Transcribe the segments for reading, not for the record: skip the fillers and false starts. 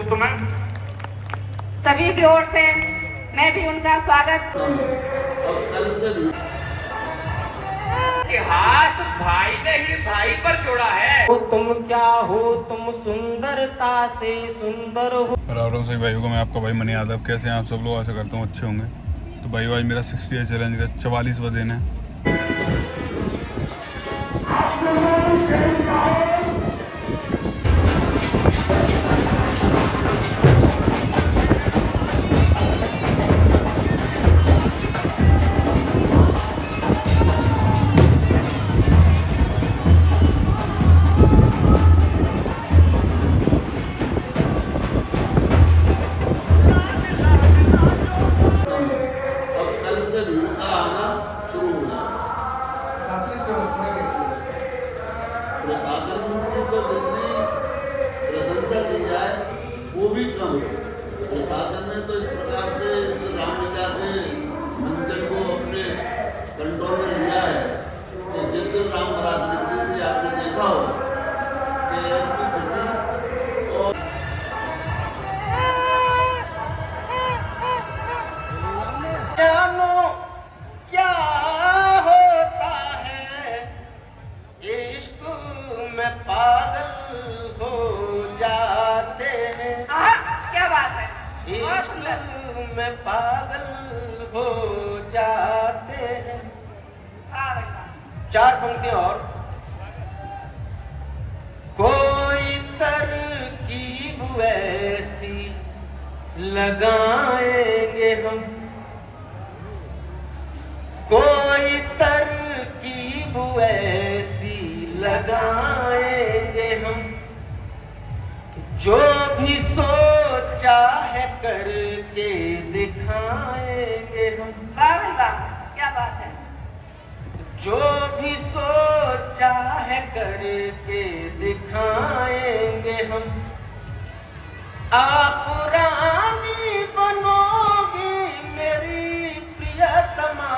तुम्हें सभी की ओर से मैं भी उनका स्वागत कि हाथ भाई ने ही भाई पर जोड़ा है। तुम क्या हो, तुम सुंदरता से सुंदर हो। राम सभी भाइयों को मैं आपका भाई मनी यादव। कैसे हैं आप सब लोग? आशा करता हूँ अच्छे होंगे। तो भाई आज मेरा 60 चैलेंज का 44वां दिन है। प्रशासन की तो जितनी प्रशंसा की जाए वो भी कम है। प्रशासन ने तो इस प्रकार से इस रामलीला के मंचन को अपने कंट्रोल में लिया है कि जिस दिन राम बारात निकली थी आपने देखा हो कि एसपी सिटी और जानो क्या होता है, इश्क में पागल हो जाते हैं। क्या बात है, बहुत इश्क सुंदर। में पागल हो जाते हैं। हाँ भाई वाह। 4 पंक्तियां और। कोई तरकीब ऐसी लगाएंगे हम, कोई तरकीब ऐसी लगाएंगे हम, जो भी सोचा है करके दिखाएंगे हम। वाह भाई वाह, क्या बात है। जो भी सोचा है करके दिखाएंगे हम। आप रानी बनोगी मेरी प्रियतमा,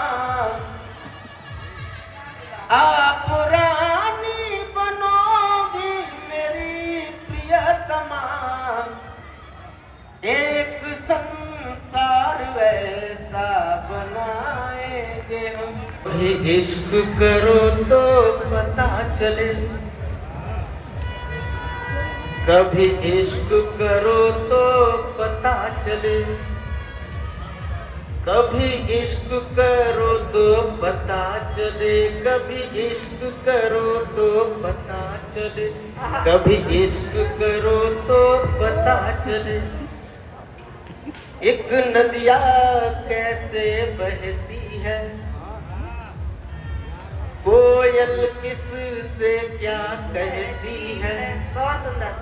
आप रानी बनोगी मेरी प्रियतमा। एक संसार ऐसा बनाएंगे हम। कभी इश्क करो तो पता चले, कभी इश्क करो तो पता चले, कभी इश्क करो तो पता चले, कभी इश्क करो तो पता चले, कभी इश्क करो तो पता चले। एक नदिया कैसे बहती है, कोयल किस से क्या कहती है। बहुत सुंदर।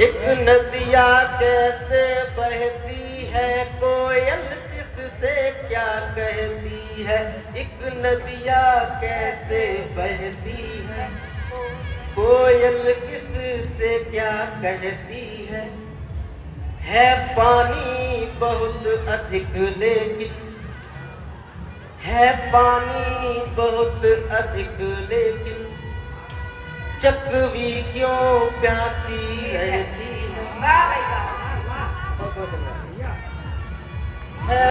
एक नदिया कैसे बहती है, कोयल किस से क्या कहती है। एक नदिया कैसे बहती है, कोयल किस से क्या कहती है पानी बहुत अधिक लेकिन, है पानी बहुत अधिक लेकिन, चकवी क्यों प्यासी रहती है। वाह भाई वाह।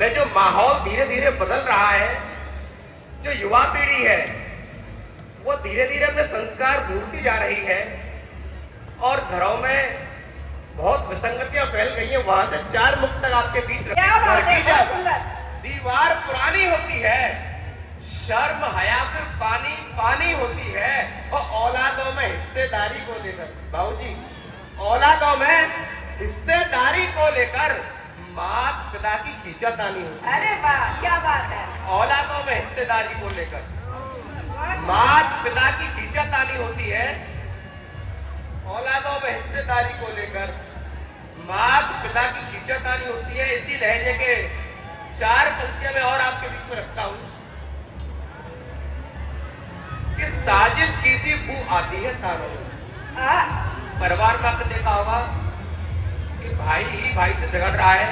में जो माहौल धीरे धीरे बदल रहा है, जो युवा पीढ़ी है वो धीरे धीरे अपने संस्कार भूलती जा रही है और घरों में बहुत विसंगतियां फैल गई हैं। वहां से 4 मुख तक आपके बीच क्या बात है, बहुत जब सुंदर। दीवार पुरानी होती है, शर्म हया फिर पानी पानी होती है और औलादों में हिस्सेदारी को लेकर, बाबूजी औलादों में हिस्सेदारी को लेकर मात पिता की खींचातानी होती है। अरे वाह, क्या बात है। औलादों में हिस्सेदारी को लेकर मात पिता की खींचातानी होती है। औलादों में हिस्सेदारी को लेकर मात पिता की खींचातानी होती है। इसी लहजे के 4 पंक्तियां मैं और आपके बीच में रखता हूं कि साजिश की सी बू आती है कानों में। परिवार में आपने देखा होगा कि भाई ही भाई से झगड़ रहा है,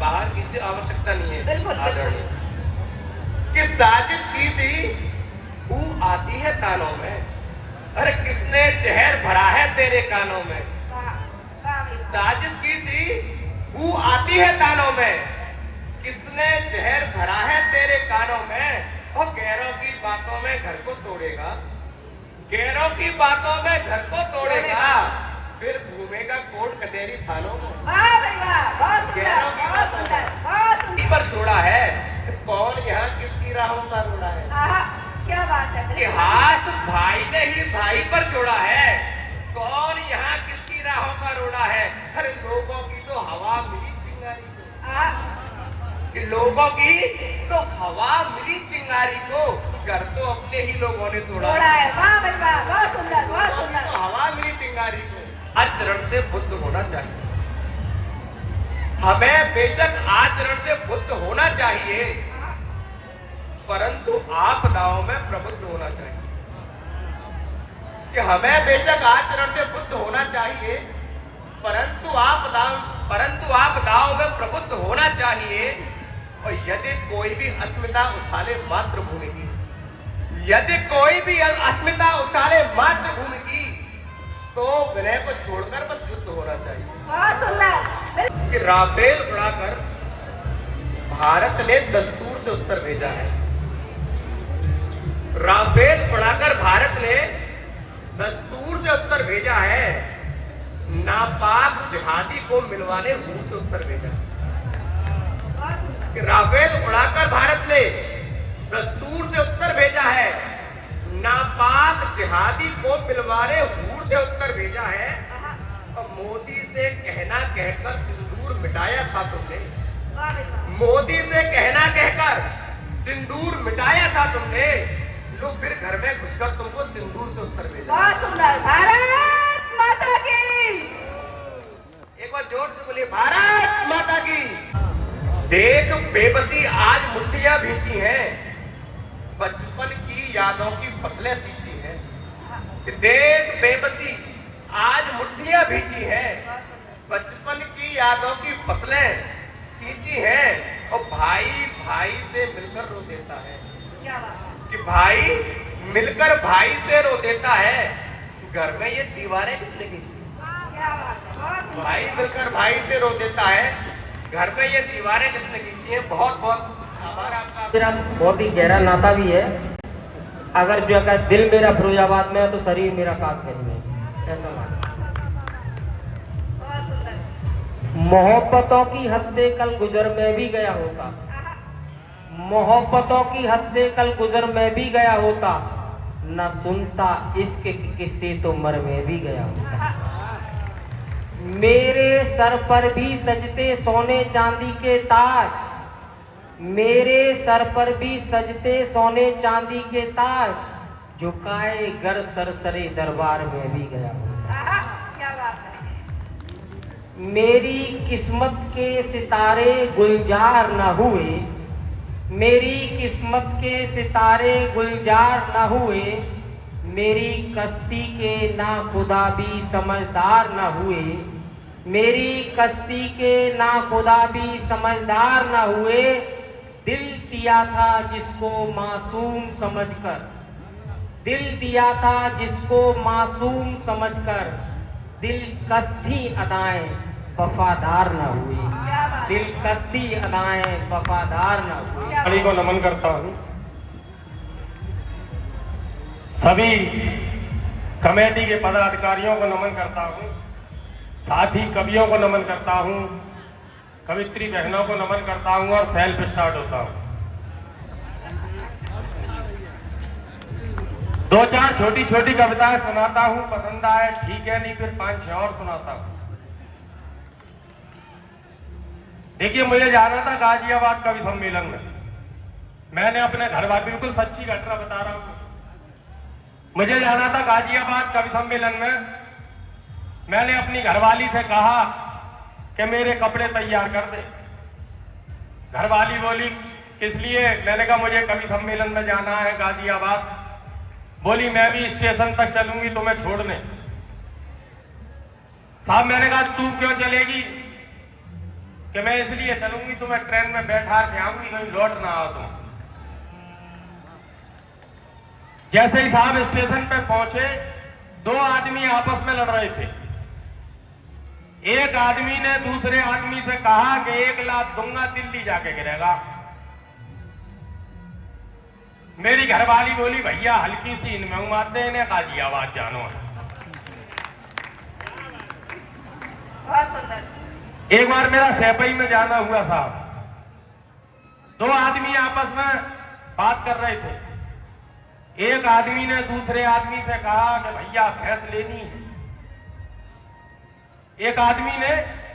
बाहर किसी आवश्यकता नहीं है। बिल्कुल, आदरणीय कि साजिश की सी बू आती है कानों में। अरे किसने जहर भरा है तेरे कानों में। साजिश की सी बू आती है कानों में, किसने जहर भरा है तेरे कानों में, और गैरों की बातों में घर को तोड़ेगा, गैरों की बातों में घर को तोड़ेगा, फिर घूमेगा कोर्ट कचहरी थानों में। वाह भाई वाह, बहुत सुंदर, गैरों की बहुत बातों सुंदर, में बहुत सुंदर। पर छोड़ा है, कौन यहाँ किसकी राहों का रोड़ा है। आहा, क्या बात है। कि हाथ भाई ने ही भाई पर छोड़ा है, कौन यहाँ किसकी राहों का रोड़ा है। हर लोगों की तो हवा मिली चिंगारी को, आहा, कि लोगों की तो हवा मिली चिंगारी को, घर तो अपने ही लोगों ने तोड़ा थोड़ा है। वाह भाई वाह, बहुत सुंदर, बहुत लोगों की सुंदर। तो हवा मिली चिंगारी को। आचरण से बुद्ध होना चाहिए, हमें बेशक आचरण से बुद्ध होना चाहिए, परंतु आपदाओं में प्रबुद्ध होना चाहिए। कि हमें बेशक आचरण से बुद्ध होना चाहिए, परंतु आपदाओं में प्रबुद्ध होना चाहिए। और यदि कोई भी अस्मिता उछाले मातृभूमि की, यदि कोई भी अस्मिता उछाले मातृभूमि की, तो विनय को छोड़कर बस युद्ध होना चाहिए। बहुत सुंदर। कि राफेल उड़ाकर भारत ने दस्तूर से उत्तर भेजा है, राफेल उड़ाकर भारत ने दस्तूर से उत्तर भेजा है, नापाक जिहादी को मिलवाने रूस से उत्तर भेजा है। कि राफेल उड़ाकर भारत ने दस्तूर से उत्तर भेजा है, नापाक जिहादी को मिलवाने रूस से उत्तर भेजा है। और मोदी से कहना कहकर सिंदूर मिटाया था तुमने, वाह भाई वाह। मोदी से कहना कहकर सिंदूर मिटाया था तुमने, लो फिर घर में घुसकर तुमको सिंदूर से उत्तर भेजा। बहुत सुंदर। भारत माता की। एक बार जोर से बोलिए, भारत माता की। देख बेबसी आज मुट्ठियां भींची हैं, बचपन की यादों की फसलें सींची हैं। देख बेबसी आज मुट्ठियां भींची हैं, बचपन की यादों की फसलें सींची हैं। और भाई भाई से मिलकर रो देता है, क्या बात है। कि भाई मिलकर भाई से रो देता है, घर में ये दीवारें किसने खींची। क्या बात है, बहुत सुंदर। भाई मिलकर भाई से रो देता है, घर में ये दीवारें किसने खींची है। बहुत बहुत आभार आपका। मेरा बहुत ही गहरा नाता भी है। अगर जो अगर दिल मेरा फिरोजाबाद में है तो शरीर मेरा कासगंज में है, ऐसा मानो। बहुत सुंदर। मोहब्बतों की हद से कल गुजर में भी गया होता, आहा, मोहब्बतों की हद से कल गुजर में भी गया होता, न सुनता इश्क के किस्से तो मर में भी गया होता। मेरे सर पर भी सजते सोने चांदी के ताज, मेरे सर पर भी सजते सोने चांदी के ताज, झुकाए गर सरसरे दरबार में भी गया होता। आहा, क्या बात है। मेरी किस्मत के सितारे गुलजार न हुए, मेरी किस्मत के सितारे गुलजार न हुए, मेरी कश्ती के ना खुदा भी समझदार न हुए, मेरी कश्ती के ना खुदा भी समझदार न हुए। दिल दिया था जिसको मासूम समझकर, दिल दिया था जिसको मासूम समझकर, दिल कश्ती अदाएं वफादार न हुई, क्या बात है। दिल कश्ती अदाएं वफादार न हुई। क्या को नमन करता हूँ, सभी कमेटी के पदाधिकारियों को नमन करता हूँ, साथ ही कवियों को नमन करता हूँ, कवित्री बहनों को नमन करता हूँ और सेल्फ स्टार्ट होता हूँ। दो चार छोटी छोटी कविताएं सुनाता हूँ, पसंद आए ठीक है, नहीं फिर 5-6 और सुनाता हूँ। देखिए, मुझे जाना था गाजियाबाद कवि सम्मेलन में। मैंने अपने घर वाले, बिल्कुल सच्ची घटना बता रहा हूँ, मुझे जाना था गाजियाबाद कवि सम्मेलन में। मैंने अपनी घरवाली से कहा कि मेरे कपड़े तैयार कर दे। घरवाली बोली किस लिए? मैंने कहा मुझे कवि सम्मेलन में जाना है गाजियाबाद। बोली मैं भी स्टेशन तक चलूंगी तुम्हें छोड़ने। साहब मैंने कहा तू क्यों चलेगी? कि मैं इसलिए चलूंगी तुम्हें ट्रेन में बैठा के आऊंगी, कहीं लौट ना आओ तुम। जैसे ही साहब स्टेशन पे पहुंचे, दो आदमी आपस में लड़ रहे थे। एक आदमी ने दूसरे आदमी से कहा कि 1 लाख दूंगा, दिल्ली जाके गिरेगा। मेरी घरवाली बोली भैया हल्की सी इनमें उमारते इन्हें गाजियाबाद जानो है। बहुत सुंदर। एक बार मेरा सैपई में जाना हुआ साहब, 2 आदमी आपस में बात कर रहे थे। एक आदमी ने दूसरे आदमी से कहा कि भैया भैंस लेनी है। एक आदमी ने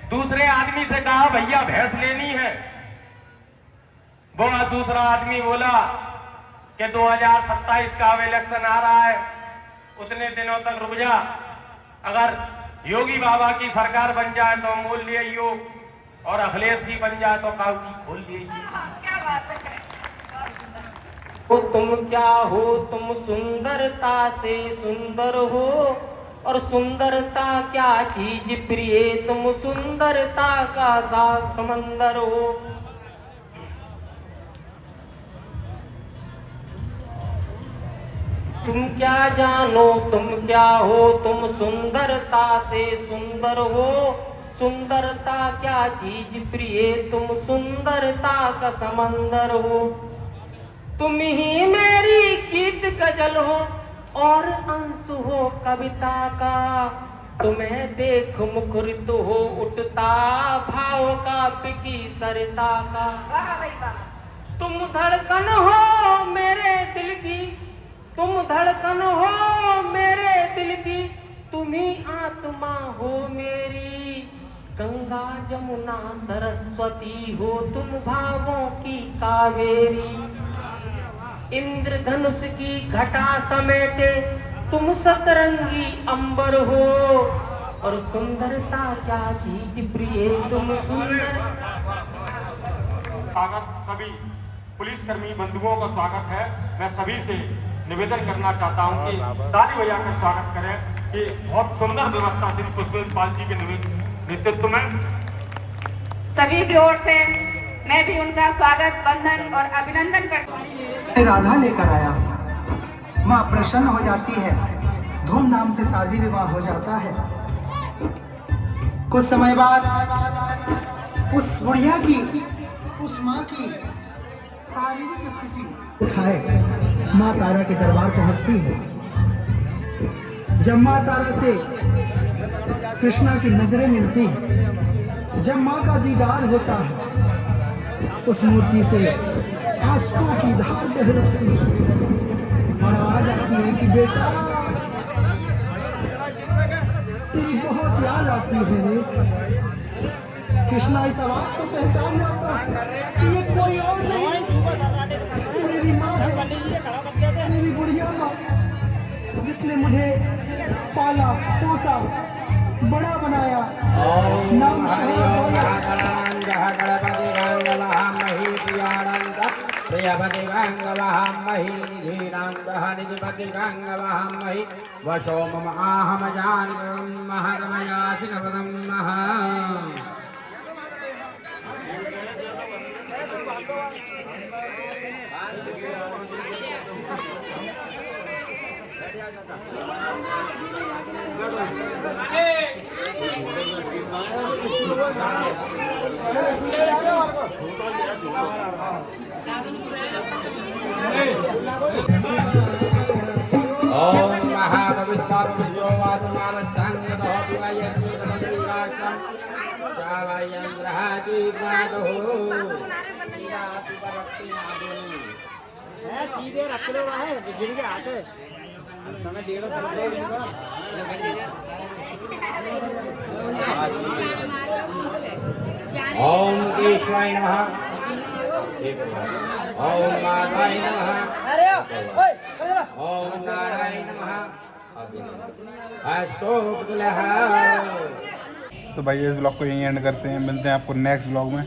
दूसरे आदमी से कहा भैया भैंस लेनी है। वो दूसरा आदमी बोला कि 2027 का अब इलेक्शन आ रहा है, उतने दिनों तक रुक जा, अगर योगी बाबा की सरकार बन जाए तो मोल ले आइयो, और अखिलेश जी बन जाए तो काऊ की खोल ले आइयो। क्या बात है। तुम क्या हो, तुम सुंदरता से सुंदर हो, और सुंदरता क्या चीज प्रिय, तुम सुंदरता का साथ समंदर हो। तुम क्या जानो, तुम क्या हो, तुम सुंदरता से सुंदर हो, सुंदरता क्या चीज प्रिय, तुम सुंदरता का समंदर हो। तुम ही मेरी गीत गजल हो और अंश हो कविता का, तुम्हें देख मुखरित हो उठता भाव का पिकी सरिता का। वाह भाई वाह। तुम धड़कन हो मेरे दिल की, तुम धड़कन हो मेरे दिल की, तुम ही आत्मा हो मेरी, गंगा जमुना सरस्वती हो तुम भावों की कावेरी। इंद्रधनुष की घटा समेटे तुम सतरंगी अंबर हो, और सुंदरता क्या चीज प्रिय, तुम सुंदर। स्वागत सभी पुलिसकर्मी बंधुओं का स्वागत है। मैं सभी से निवेदन करना चाहता हूं कि ताली बजाकर स्वागत करें कि बहुत सुंदर व्यवस्था श्री पुष्पेंद्र जी के नेतृत्व में। सभी की ओर से मैं भी उनका स्वागत, वंदन और अभिनंदन करती हूँ। राधा लेकर आया, माँ प्रसन्न हो जाती है, धूमधाम से शादी विवाह हो जाता है। कुछ समय बाद उस बुढ़िया की, उस माँ की शारीरिक स्थिति दिखाए माँ तारा के दरबार पहुंचती है। जब माँ तारा से कृष्णा की नजरें मिलती हैं, जब माँ का दीदार होता है, उस मूर्ति से आंसुओं की धार बह उठती है और आवाज आती है कि बेटा तेरी बहुत याद आती है रे। कृष्णा इस आवाज को पहचान जाता है कि ये कोई और नहीं, मेरी माँ है, मेरी बुढ़िया माँ, जिसने मुझे पाला पोसा बड़ा बनाया। नाम प्रियपति गांगवहामहि निधिनांगः निधिपति गांगवहामहि वशो मम आहम जानितं महतमयाचिकपदं महा। ओम महापवित्र वासुमानस्तांगतो विवयस्मितमलिकाक्षं शावयन्द्रहादीनादो सीधे रख लो, है गिर के आते समय डेढ़ ओम केशवाय नमः, ओम माधवाय नमः, ओम नारायण नमः। अस्तु पुतलः। तो भाई इस ब्लॉग को यहीं एंड करते हैं, मिलते हैं आपको नेक्स्ट ब्लॉग में।